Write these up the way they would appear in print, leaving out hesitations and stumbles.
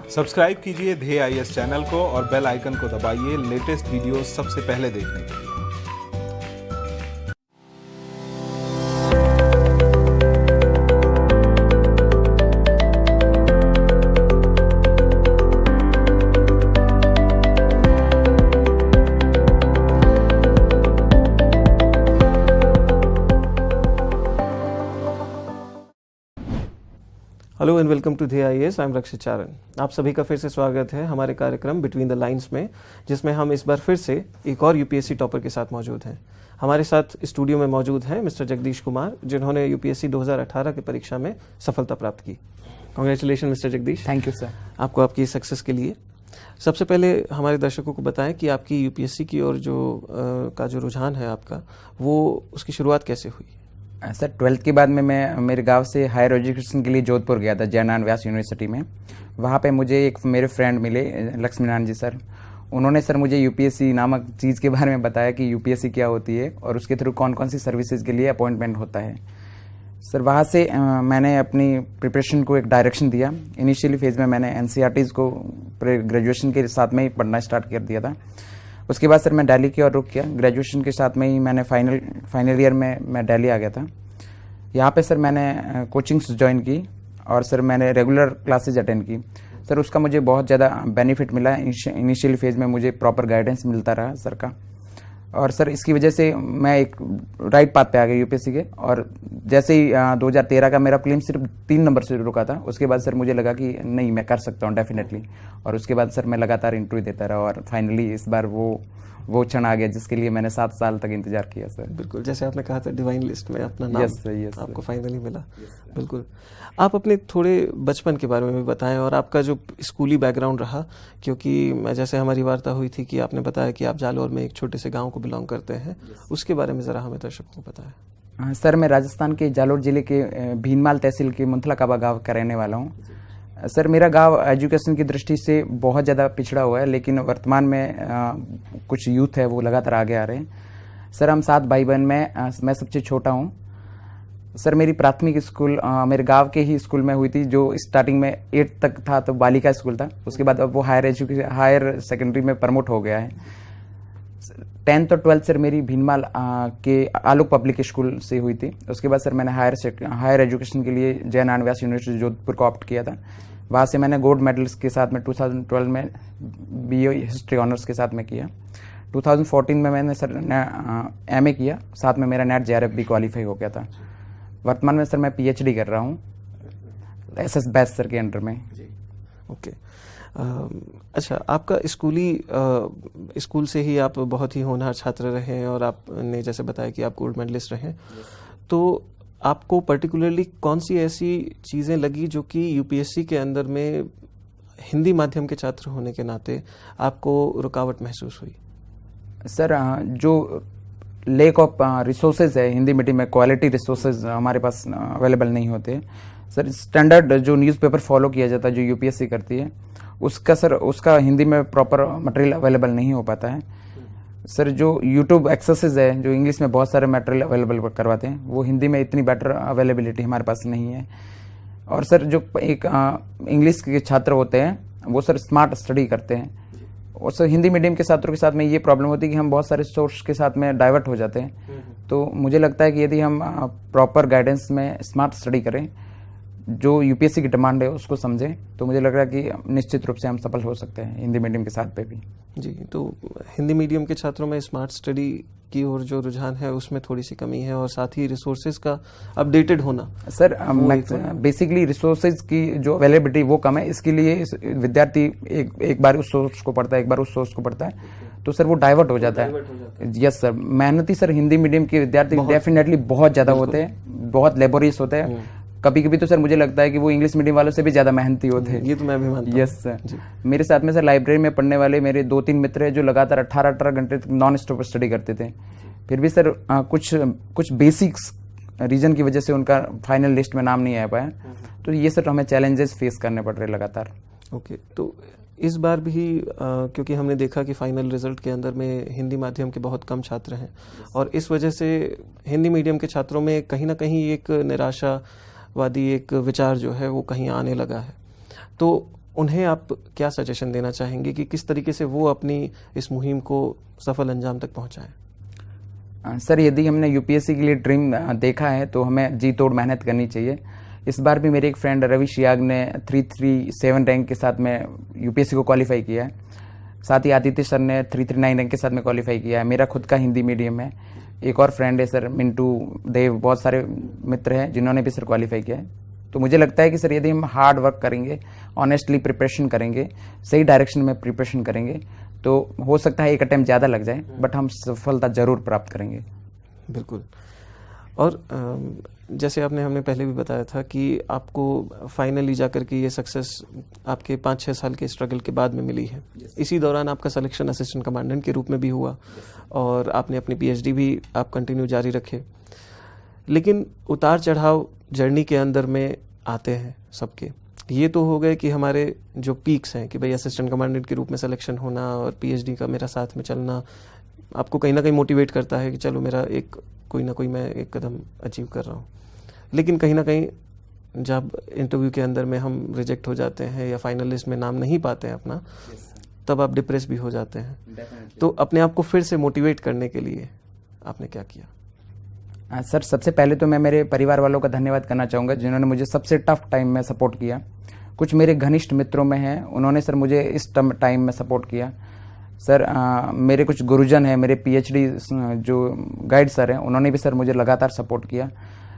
Subscribe कीजिए ध्येय IAS channel को और बेल आइकन को दबाइए लेटेस्ट वीडियो सबसे पहले देखने के लिए। हेलो एंड वेलकम टू ध्येय आईएएस। आई एम रक्षित चारण। आप सभी का फिर से स्वागत है हमारे कार्यक्रम बिटवीन द लाइंस में, जिसमें हम इस बार फिर से एक और यूपीएससी टॉपर के साथ मौजूद हैं। हमारे साथ स्टूडियो में मौजूद हैं मिस्टर जगदीश कुमार, जिन्होंने यूपीएससी 2018 की परीक्षा में सफलता प्राप्त की। Congratulation mister Jagdish. Thank you sir. आपको आपकी सक्सेस के लिए सबसे पहले हमारे दर्शकों को बताएं कि आपकी यूपीएससी की और जो रुझान है आपका, वो उसकी शुरुआत कैसे हुई? सर 12th के बाद में मैं मेरे गांव से हायर एजुकेशन के लिए जोधपुर गया था, जयनारायण व्यास यूनिवर्सिटी में। वहाँ पे मुझे एक मेरे फ्रेंड मिले, लक्ष्मीनारायण जी सर। उन्होंने सर मुझे यूपीएससी नामक चीज़ के बारे में बताया कि यूपीएससी क्या होती है और उसके थ्रू कौन कौन सी सर्विसेज के लिए अपॉइंटमेंट होता है। सर वहाँ से मैंने अपनी प्रिपरेशन को एक डायरेक्शन दिया। इनिशियली फेज़ में मैंने एनसीईआरटीज़ को ग्रेजुएशन के साथ में ही पढ़ना स्टार्ट कर दिया था। उसके बाद सर मैं दिल्ली की ओर रुक किया। ग्रेजुएशन के साथ में ही मैंने फाइनल ईयर में मैं दिल्ली आ गया था। यहाँ पे सर मैंने कोचिंग्स ज्वाइन की और सर मैंने रेगुलर क्लासेज अटेंड की। सर उसका मुझे बहुत ज़्यादा बेनिफिट मिला। इनिशियल फेज़ में मुझे प्रॉपर गाइडेंस मिलता रहा सर का, और सर इसकी वजह से मैं एक राइट पाथ पे आ गया यूपीएससी के। और जैसे ही 2013 का मेरा प्रीलिम्स सिर्फ 3 नंबर से रुका था, उसके बाद सर मुझे लगा कि नहीं, मैं कर सकता हूँ डेफिनेटली। और उसके बाद सर मैं लगातार इंटरव्यू देता रहा और फाइनली इस बार वो क्षण आ गया जिसके लिए मैंने 7 साल तक इंतजार किया सर। बिल्कुल, जैसे आपने कहा था डिवाइन लिस्ट में अपना नाम यस आपको फाइनली मिला। बिल्कुल, आप अपने थोड़े बचपन के बारे में भी बताएं और आपका जो स्कूली बैकग्राउंड रहा, क्योंकि जैसे हमारी वार्ता हुई थी कि आपने बताया कि आप जालोर में एक छोटे से गांव को बिलोंग करते हैं, उसके बारे में ज़रा हमें दर्शकों को बताएं। सर मैं राजस्थान के जालोर जिले के भीनमाल तहसील के मुंथलाकाबा गाँव का रहने वाला हूँ। सर मेरा गांव एजुकेशन की दृष्टि से बहुत ज़्यादा पिछड़ा हुआ है, लेकिन वर्तमान में कुछ यूथ है वो लगातार आगे आ रहे हैं। सर हम 7 भाई बहन में मैं सबसे छोटा हूँ। सर मेरी प्राथमिक स्कूल मेरे गांव के ही स्कूल में हुई थी, जो स्टार्टिंग में 8 तक था तो बालिका स्कूल था। उसके बाद अब वो हायर सेकेंडरी में प्रमोट हो गया है। 10th और 12th सर मेरी भीनमाल के आलोक पब्लिक स्कूल से हुई थी। उसके बाद सर मैंने हायर एजुकेशन के लिए जयनारायण व्यास यूनिवर्सिटी जोधपुर को ऑप्ट किया था। वहाँ से मैंने गोल्ड मेडल्स के साथ में 2012 में बीए हिस्ट्री ऑनर्स के साथ में किया। 2014 में मैंने सर एमए किया, साथ में मेरा नेट जेआरएफ भी क्वालिफाई हो गया था। वर्तमान में सर मैं पीएचडी कर रहा हूँ एसएस बैच सर के अंडर में। ओके। अच्छा, आपका स्कूल से ही आप बहुत ही होनहार छात्र रहे और आपने जैसे बताया कि आप गोल्ड मेडलिस्ट रहे, तो आपको पर्टिकुलरली कौन सी ऐसी चीज़ें लगी जो कि यूपीएससी के अंदर में हिंदी माध्यम के छात्र होने के नाते आपको रुकावट महसूस हुई? सर जो लैक ऑफ रिसोर्सेज है हिंदी मीडियम में, क्वालिटी रिसोर्सेज हमारे पास अवेलेबल नहीं होते। सर स्टैंडर्ड जो न्यूज़पेपर फॉलो किया जाता है जो यूपीएससी करती है, उसका हिंदी में प्रॉपर मटेरियल अवेलेबल नहीं हो पाता है। सर जो यूट्यूब एक्सेसेस है जो इंग्लिश में बहुत सारे मटेरियल अवेलेबल करवाते हैं, वो हिंदी में इतनी बेटर अवेलेबिलिटी हमारे पास नहीं है। और सर जो एक इंग्लिश के छात्र होते हैं वो सर स्मार्ट स्टडी करते हैं, और सर हिंदी मीडियम के छात्रों के साथ में ये प्रॉब्लम होती है कि हम बहुत सारे सोर्स के साथ में डाइवर्ट हो जाते हैं। तो मुझे लगता है कि यदि हम प्रॉपर गाइडेंस में स्मार्ट स्टडी करें, जो यूपीएससी की डिमांड है उसको समझें, तो मुझे लग रहा है कि निश्चित रूप से हम सफल हो सकते हैं हिंदी मीडियम के साथ पे भी। जी, तो हिंदी मीडियम के छात्रों में स्मार्ट स्टडी की ओर जो रुझान है उसमें थोड़ी सी कमी है, और साथ ही रिसोर्सेज का अपडेटेड होना। सर बेसिकली रिसोर्सेज की जो अवेलेबिलिटी वो कम है। इसके लिए विद्यार्थी एक बार उस सोर्स को पढ़ता है, एक बार उस सोर्स को पढ़ता है, तो सर वो डाइवर्ट हो जाता है। यस सर, मेहनती सर हिंदी मीडियम के विद्यार्थी डेफिनेटली बहुत ज़्यादा होते हैं, बहुत लेबोरियस होते हैं। कभी कभी तो सर मुझे लगता है कि वो इंग्लिश मीडियम वालों से भी ज्यादा मेहनती होते हैं। ये तो मैं भी मानता हूं। Yes sir. मेरे साथ में सर लाइब्रेरी में पढ़ने वाले मेरे 2-3 मित्र हैं जो लगातार 18 घंटे नॉन स्टॉप स्टडी करते थे। फिर भी सर कुछ बेसिक्स रीजन की वजह से उनका फाइनल लिस्ट में नाम नहीं आ पाया। तो ये सर हमें चैलेंजेस फेस करने पड़ रहे लगातार। ओके, तो इस बार भी क्योंकि हमने देखा कि फाइनल रिजल्ट के अंदर में हिंदी माध्यम के बहुत कम छात्र हैं, और इस वजह से हिंदी मीडियम के छात्रों में कहीं ना कहीं एक निराशावादी एक विचार जो है वो कहीं आने लगा है। तो उन्हें आप क्या सजेशन देना चाहेंगे कि किस तरीके से वो अपनी इस मुहिम को सफल अंजाम तक पहुंचाएं? सर, यदि हमने यूपीएससी के लिए ड्रीम देखा है तो हमें जी तोड़ मेहनत करनी चाहिए। इस बार भी मेरे एक फ्रेंड रवि शियाग ने 337 रैंक के साथ में यूपीएससी को क्वालिफाई किया है। साथ ही आदित्य सर ने 339 रैंक के साथ में क्वालिफाई किया है। मेरा खुद का हिंदी मीडियम है। एक और फ्रेंड है सर मिंटू देव, बहुत सारे मित्र हैं जिन्होंने भी सर क्वालिफाई किया है। तो मुझे लगता है कि सर यदि हम हार्ड वर्क करेंगे, ऑनेस्टली प्रिपरेशन करेंगे, सही डायरेक्शन में प्रिपरेशन करेंगे, तो हो सकता है एक अटेम्प्ट ज़्यादा लग जाए, बट हम सफलता जरूर प्राप्त करेंगे। बिल्कुल। और जैसे हमने पहले भी बताया था कि आपको फाइनली जाकर के ये सक्सेस आपके 5-6 साल के स्ट्रगल के बाद में मिली है। इसी दौरान आपका सिलेक्शन असिस्टेंट कमांडेंट के रूप में भी हुआ और आपने अपनी पीएचडी भी आप कंटिन्यू जारी रखे। लेकिन उतार चढ़ाव जर्नी के अंदर में आते हैं सबके। ये तो हो गए कि हमारे जो पीक्स हैं कि भाई असिस्टेंट कमांडेंट के रूप में सिलेक्शन होना और पीएचडी का मेरा साथ में चलना आपको कहीं ना कहीं मोटिवेट करता है कि चलो मेरा कोई ना कोई मैं एक कदम अचीव कर रहा हूँ। लेकिन कहीं ना कहीं जब इंटरव्यू के अंदर में हम रिजेक्ट हो जाते हैं या फाइनल लिस्ट में नाम नहीं पाते हैं अपना, तब आप डिप्रेस भी हो जाते हैं। तो अपने आप को फिर से मोटिवेट करने के लिए आपने क्या किया? सर, सबसे पहले तो मैं मेरे परिवार वालों का धन्यवाद करना चाहूँगा जिन्होंने मुझे सबसे टफ टाइम में सपोर्ट किया। कुछ मेरे घनिष्ठ मित्रों में हैं, उन्होंने सर मुझे इस टाइम में सपोर्ट किया। सर, मेरे कुछ गुरुजन हैं, मेरे पीएचडी जो गाइड सर हैं, उन्होंने भी सर मुझे लगातार सपोर्ट किया।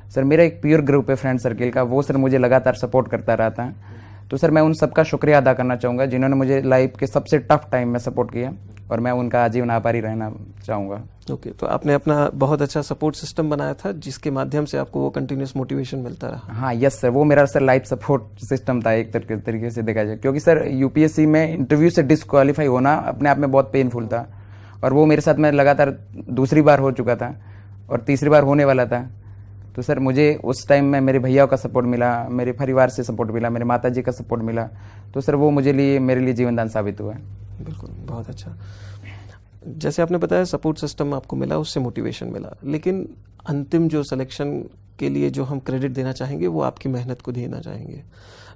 सर, मेरा एक पीयर ग्रुप है फ्रेंड सर्किल का, वो सर मुझे लगातार सपोर्ट करता रहता है। तो सर मैं उन सबका शुक्रिया अदा करना चाहूँगा जिन्होंने मुझे लाइफ के सबसे टफ टाइम में सपोर्ट किया, और मैं उनका आजीवन आभारी रहना चाहूँगा। ओके, तो आपने अपना बहुत अच्छा सपोर्ट सिस्टम बनाया था जिसके माध्यम से आपको वो कंटिन्यूस मोटिवेशन मिलता रहा। हाँ, यस सर, वो मेरा सर लाइफ सपोर्ट सिस्टम था एक तरीके से देखा जाए, क्योंकि सर यूपीएससी में इंटरव्यू से डिस्क्वालीफाई होना अपने आप में बहुत पेनफुल था, और वो मेरे साथ में लगातार दूसरी बार हो चुका था और तीसरी बार होने वाला था। तो सर मुझे उस टाइम में मेरे भैया का सपोर्ट मिला, मेरे परिवार से सपोर्ट मिला, मेरे माता जी का सपोर्ट मिला। तो सर वो मेरे लिए जीवनदान साबित हुआ है। बिल्कुल, बहुत अच्छा। जैसे आपने बताया सपोर्ट सिस्टम आपको मिला, उससे मोटिवेशन मिला, लेकिन अंतिम जो सिलेक्शन के लिए जो हम क्रेडिट देना चाहेंगे वो आपकी मेहनत को देना चाहेंगे।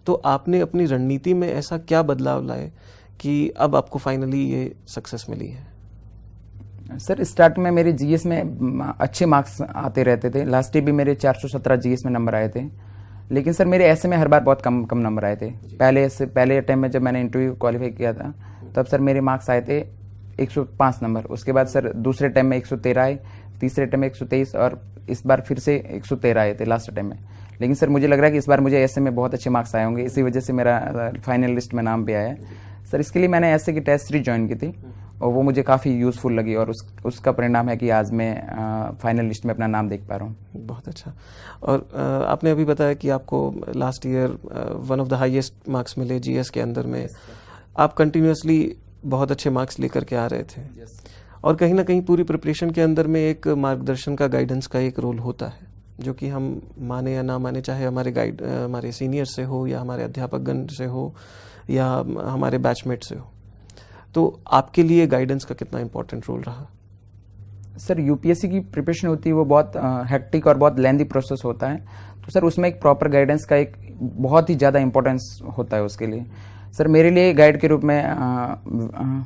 तो आपने अपनी रणनीति में ऐसा क्या बदलाव लाए कि अब आपको फाइनली ये सक्सेस मिली है? सर, स्टार्ट में मेरे जीएस में अच्छे मार्क्स आते रहते थे। लास्ट ईयर भी मेरे 417 जीएस में नंबर आए थे, लेकिन सर मेरे ऐसे में हर बार बहुत कम नंबर आए थे। पहले अटेम्प्ट में जब मैंने इंटरव्यू क्वालिफाई किया था तब सर मेरे मार्क्स आए थे 105 नंबर। उसके बाद सर दूसरे अटेम्प्ट में 113 आए, तीसरे अटेम्प्ट में 123, और इस बार फिर से 113 आए थे लास्ट अटेम्प्ट में। लेकिन सर मुझे लग रहा है कि इस बार मुझे ऐसे में बहुत अच्छे मार्क्स आए होंगे, इसी वजह से मेरा फाइनल लिस्ट में नाम भी आया है। सर इसके लिए मैंने ऐसे की टेस्ट सीरीज ज्वाइन की थी और वो मुझे काफ़ी यूज़फुल लगी, और उसका परिणाम है कि आज मैं फाइनल लिस्ट में अपना नाम देख पा रहा हूँ। बहुत अच्छा। और आपने अभी बताया कि आपको last year one of the highest marks मिले जीएस के अंदर में। आप कंटिन्यूसली बहुत अच्छे मार्क्स लेकर के आ रहे थे, और कहीं ना कहीं पूरी प्रिपरेशन के अंदर में एक मार्गदर्शन का, गाइडेंस का एक रोल होता है, जो कि हम माने या ना माने, चाहे हमारे सीनियर से हो या हमारे अध्यापकगण से हो या हमारे बैचमेट से हो। तो आपके लिए गाइडेंस का कितना इंपॉर्टेंट रोल रहा? सर, यूपीएससी की प्रिपरेशन होती है वो बहुत हेक्टिक और बहुत लेंथी प्रोसेस होता है। तो सर उसमें एक प्रॉपर गाइडेंस का एक बहुत ही ज़्यादा इंपॉर्टेंस होता है उसके लिए। सर मेरे लिए गाइड के रूप में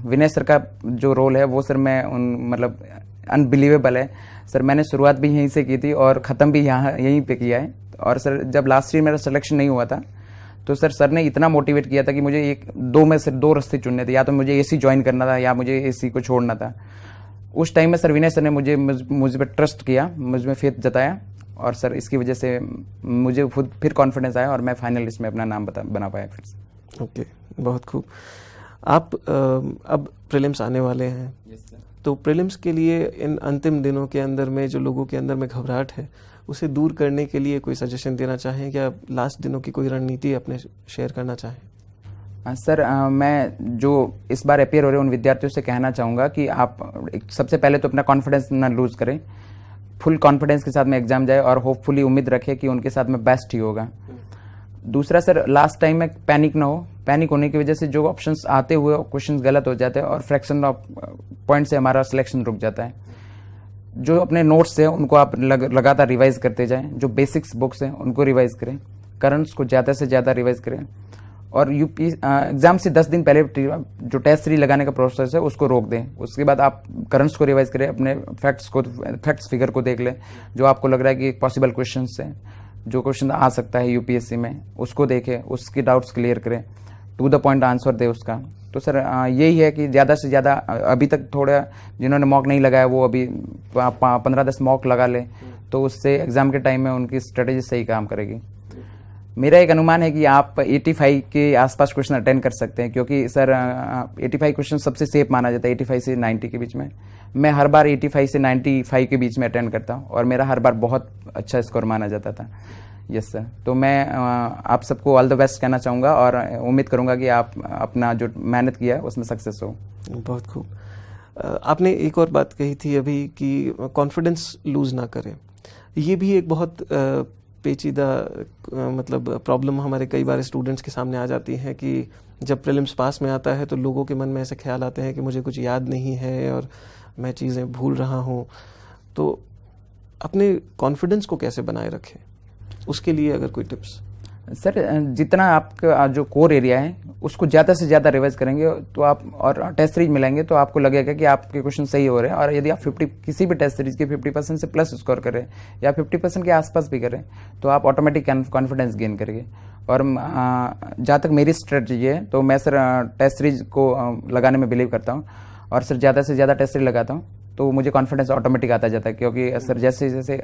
विनय सर का जो रोल है वो सर मतलब अनबिलीवेबल है। सर मैंने शुरुआत भी यहीं से की थी और ख़त्म भी यहीं पे किया है। और सर जब लास्ट ईयर मेरा सिलेक्शन नहीं हुआ था तो सर ने इतना मोटिवेट किया था कि मुझे दो में से दो रास्ते चुनने थे, या तो मुझे एसी ज्वाइन करना था या मुझे एसी को छोड़ना था। उस टाइम में सर विनय सर ने मुझ पर ट्रस्ट किया, मुझ में फेथ जताया, और सर इसकी वजह से मुझे खुद फिर कॉन्फिडेंस आया और मैं फाइनल लिस्ट में अपना नाम बना पाया फिर से। ओके, बहुत खूब। आप अब प्रीलिम्स आने वाले हैं। तो प्रीलिम्स के लिए इन अंतिम दिनों के अंदर में जो लोगों के अंदर में घबराहट है उसे दूर करने के लिए कोई सजेशन देना चाहें, क्या लास्ट दिनों की कोई रणनीति अपने शेयर करना चाहें? सर मैं जो इस बार अपियर हो रहे उन विद्यार्थियों से कहना चाहूँगा कि आप सबसे पहले तो अपना कॉन्फिडेंस ना लूज करें, फुल कॉन्फिडेंस के साथ में एग्जाम जाए और होपफुली उम्मीद रखें कि उनके साथ में बेस्ट ही होगा। दूसरा सर, लास्ट टाइम में पैनिक ना हो। पैनिक होने की वजह से जो ऑप्शंस आते हुए क्वेश्चंस गलत हो जाते हैं और फ्रैक्शन ऑफ पॉइंट से हमारा सिलेक्शन रुक जाता है। जो अपने नोट्स हैं उनको आप लगातार रिवाइज करते जाएं, जो बेसिक्स बुक्स हैं उनको रिवाइज करें, करंट्स को ज़्यादा से ज़्यादा रिवाइज करें, और यूपी एग्जाम से 10 दिन पहले जो टेस्ट सीरीज लगाने का प्रोसेस है उसको रोक दें। उसके बाद आप करंट्स को रिवाइज करें, अपने फैक्ट्स फिगर को देख लें, जो आपको लग रहा है कि पॉसिबल क्वेश्चन है, जो क्वेश्चन आ सकता है यूपीएससी में, उसको देखें, उसकी डाउट्स क्लियर करें, टू द पॉइंट आंसर दे उसका। तो सर यही है कि ज़्यादा से ज़्यादा अभी तक थोड़ा जिन्होंने मॉक नहीं लगाया वो अभी 15-10 मॉक लगा लें, तो उससे एग्ज़ाम के टाइम में उनकी स्ट्रेटेजी सही काम करेगी। मेरा एक अनुमान है कि आप 85 के आसपास क्वेश्चन अटेंड कर सकते हैं, क्योंकि सर 85 क्वेश्चन सबसे सेफ माना जाता है, 85 से 90 के बीच में। मैं हर बार 85 से 95 के बीच में अटेंड करता हूँ और मेरा हर बार बहुत अच्छा स्कोर माना जाता था। यस सर, तो मैं आप सबको ऑल द बेस्ट कहना चाहूँगा और उम्मीद करूँगा कि आप अपना जो मेहनत किया है उसमें सक्सेस हो। बहुत खूब। आपने एक और बात कही थी अभी कि कॉन्फिडेंस लूज़ ना करें। ये भी एक बहुत पेचीदा मतलब प्रॉब्लम हमारे कई बार स्टूडेंट्स के सामने आ जाती है कि जब प्रीलिम्स पास में आता है तो लोगों के मन में ऐसे ख्याल आते हैं कि मुझे कुछ याद नहीं है और मैं चीज़ें भूल रहा हूँ। तो अपने कॉन्फिडेंस को कैसे बनाए रखें, उसके लिए अगर कोई टिप्स? सर जितना आपका जो कोर एरिया है उसको ज़्यादा से ज़्यादा रिवाइज करेंगे तो आप, और टेस्ट सीरीज मिलाएंगे तो आपको लगेगा कि आपके क्वेश्चन सही हो रहे हैं। और यदि आप 50 किसी भी टेस्ट सीरीज के 50% से प्लस स्कोर करें या 50% के आसपास भी करें तो आप ऑटोमेटिक कॉन्फिडेंस गेन करेंगे। और जहाँ तक मेरी स्ट्रेटजी है तो मैं सर टेस्ट सीरीज को लगाने में बिलीव करता हूँ और सर ज़्यादा से ज़्यादा टेस्ट सीरीज लगाता हूँ तो मुझे कॉन्फिडेंस ऑटोमेटिक आता जाता है, क्योंकि सर जैसे जैसे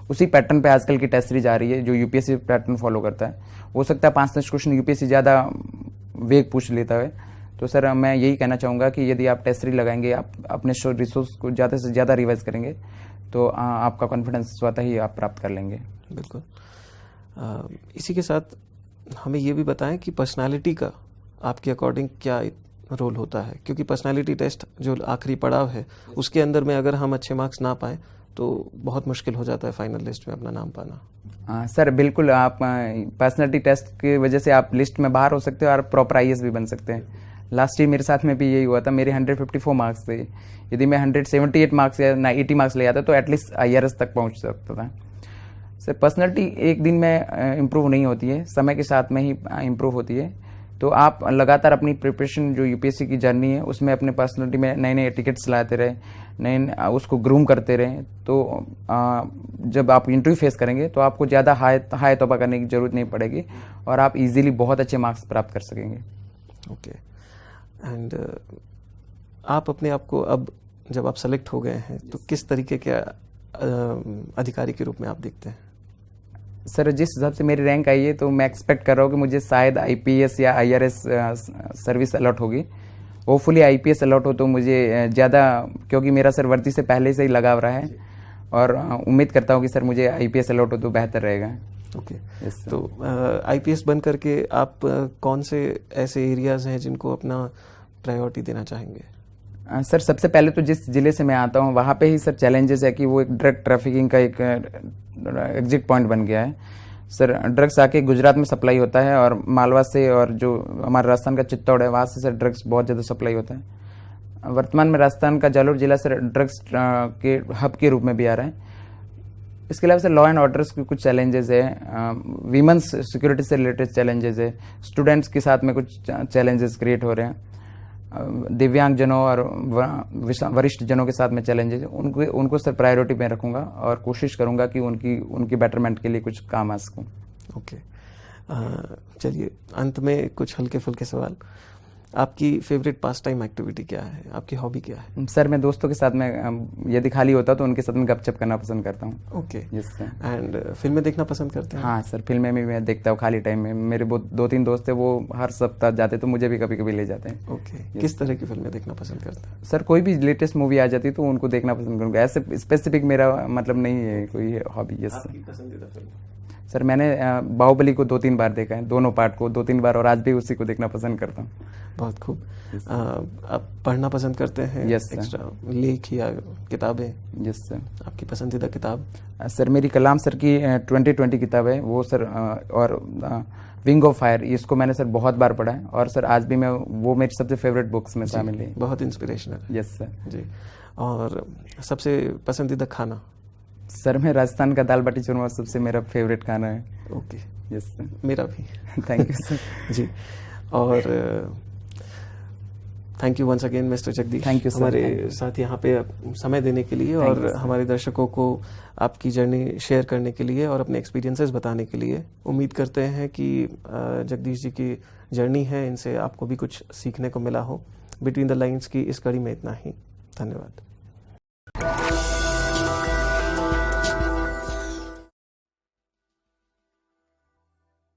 उसी पैटर्न पे आजकल की टेस्ट सीरीज आ रही है जो यूपीएससी पैटर्न फॉलो करता है। हो सकता है 5-10 क्वेश्चन यूपीएससी ज़्यादा वेग पूछ लेता है। तो सर मैं यही कहना चाहूँगा कि यदि आप टेस्ट सीरीज लगाएंगे, आप अपने रिसोर्स को ज़्यादा से ज़्यादा रिवाइज करेंगे तो आपका कॉन्फिडेंस स्वतः ही आप प्राप्त कर लेंगे। बिल्कुल। इसी के साथ हमें ये भी बताएं कि पर्सनालिटी का आपके अकॉर्डिंग क्या रोल होता है, क्योंकि पर्सनालिटी टेस्ट जो आखिरी पड़ाव है उसके अंदर में अगर हम अच्छे मार्क्स ना पाएं तो बहुत मुश्किल हो जाता है फाइनल लिस्ट में अपना नाम पाना। सर बिल्कुल, आप पर्सनालिटी टेस्ट की वजह से आप लिस्ट में बाहर हो सकते हो और प्रॉपर आईएएस भी बन सकते हैं। लास्ट ईयर मेरे साथ में भी यही हुआ था। मेरे 154 मार्क्स थे, यदि मैं 178 मार्क्स या 80 मार्क्स ले आता तो एटलीस्ट आईआरएस तक पहुंच सकता था। सर पर्सनालिटी एक दिन में इम्प्रूव नहीं होती है, समय के साथ में ही इम्प्रूव होती है। तो आप लगातार अपनी प्रिपरेशन जो यूपीएससी की जर्नी है उसमें अपने पर्सनालिटी में नए नए टिकट्स लाते रहे, नए उसको ग्रूम करते रहे, तो जब आप इंटरव्यू फेस करेंगे तो आपको ज़्यादा हाई तौबा करने की ज़रूरत नहीं पड़ेगी और आप इजीली बहुत अच्छे मार्क्स प्राप्त कर सकेंगे। ओके। एंड आप अपने आप को अब जब आप सेलेक्ट हो गए हैं तो किस तरीके के अधिकारी के रूप में आप देखते हैं? सर जिस हिसाब से मेरी रैंक आई है तो मैं एक्सपेक्ट कर रहा हूँ कि मुझे शायद आईपीएस या आईआरएस सर्विस अलॉट होगी। होपफुली आईपीएस अलॉट हो तो मुझे ज़्यादा, क्योंकि मेरा सर वर्दी से पहले से ही लगाव रहा है और उम्मीद करता हूँ कि सर मुझे आईपीएस अलॉट हो तो बेहतर रहेगा। ओके। तो आईपीएस बन करके आप कौन से ऐसे एरियाज हैं जिनको अपना प्रायोरिटी देना चाहेंगे? सर सबसे पहले तो जिस ज़िले से मैं आता हूँ वहाँ पे ही सर चैलेंजेस है कि वो एक ड्रग ट्रैफिकिंग का एक एग्जिट पॉइंट बन गया है। सर ड्रग्स आके गुजरात में सप्लाई होता है और मालवा से, और जो हमारा राजस्थान का चित्तौड़ है वहाँ से सर ड्रग्स बहुत ज़्यादा सप्लाई होता है। वर्तमान में राजस्थान का जालोर जिला सर ड्रग्स के हब के रूप में भी आ रहा है। इसके अलावा सर लॉ एंड ऑर्डर्स के कुछ चैलेंजेस है, वीमेंस सिक्योरिटी से रिलेटेड चैलेंजेस है, स्टूडेंट्स के साथ में कुछ चैलेंजेस क्रिएट हो रहे हैं, दिव्यांग जनों और वरिष्ठ जनों के साथ में चैलेंजेस, उनको सर प्रायोरिटी में रखूंगा और कोशिश करूंगा कि उनकी बेटरमेंट के लिए कुछ काम आ सकूं। ओके। चलिए अंत में कुछ हल्के फुल्के सवाल। आपकी फेवरेट पास टाइम एक्टिविटी क्या है, आपकी हॉबी क्या है? सर मैं दोस्तों के साथ में यदि खाली होता तो उनके साथ में गपशप करना पसंद करता हूँ। ओके। Yes sir. एंड फिल्में देखना पसंद करते हैं? हाँ सर, फिल्में भी मैं देखता हूँ खाली टाइम में। मेरे 2-3 दोस्त हैं वो हर सप्ताह जाते तो मुझे भी कभी कभी ले जाते हैं। ओके। किस तरह की फिल्में देखना पसंद करते हैं? सर कोई भी लेटेस्ट मूवी आ जाती तो उनको देखना पसंद करूँगा। ऐसे स्पेसिफिक मेरा मतलब नहीं है कोई हॉबी। Yes sir. पसंदीदा फिल्म? सर मैंने बाहुबली को 2-3 बार देखा है, दोनों पार्ट को 2-3 बार, और आज भी उसी को देखना पसंद करता हूँ। बहुत खूब। आप पढ़ना पसंद करते हैं? Yes sir. एक्स्ट्रा लेख या किताबें? Yes sir. आपकी पसंदीदा किताब? सर मेरी कलाम सर की 2020 किताब है वो सर, और विंग ऑफ फायर, इसको मैंने सर बहुत बार पढ़ा है और सर आज भी मैं, वो मेरी सबसे फेवरेट बुक्स में शामिल है। बहुत इंस्पिरेशनल। यस सर जी। और सबसे पसंदीदा खाना? सर मैं राजस्थान का दाल बाटी चूरमा सबसे मेरा फेवरेट खाना है। ओके। यस सर, मेरा भी। Thank you sir. जी, और thank you once again mister Jagdish, Thank you, sir. हमारे Thank you. साथ यहाँ पे समय देने के लिए Thank और you, sir. हमारे दर्शकों को आपकी जर्नी शेयर करने के लिए और अपने एक्सपीरियंसेस बताने के लिए। उम्मीद करते हैं कि जगदीश जी की जर्नी है, इनसे आपको भी कुछ सीखने को मिला हो। बिटवीन द लाइन्स की इस कड़ी में इतना ही। धन्यवाद।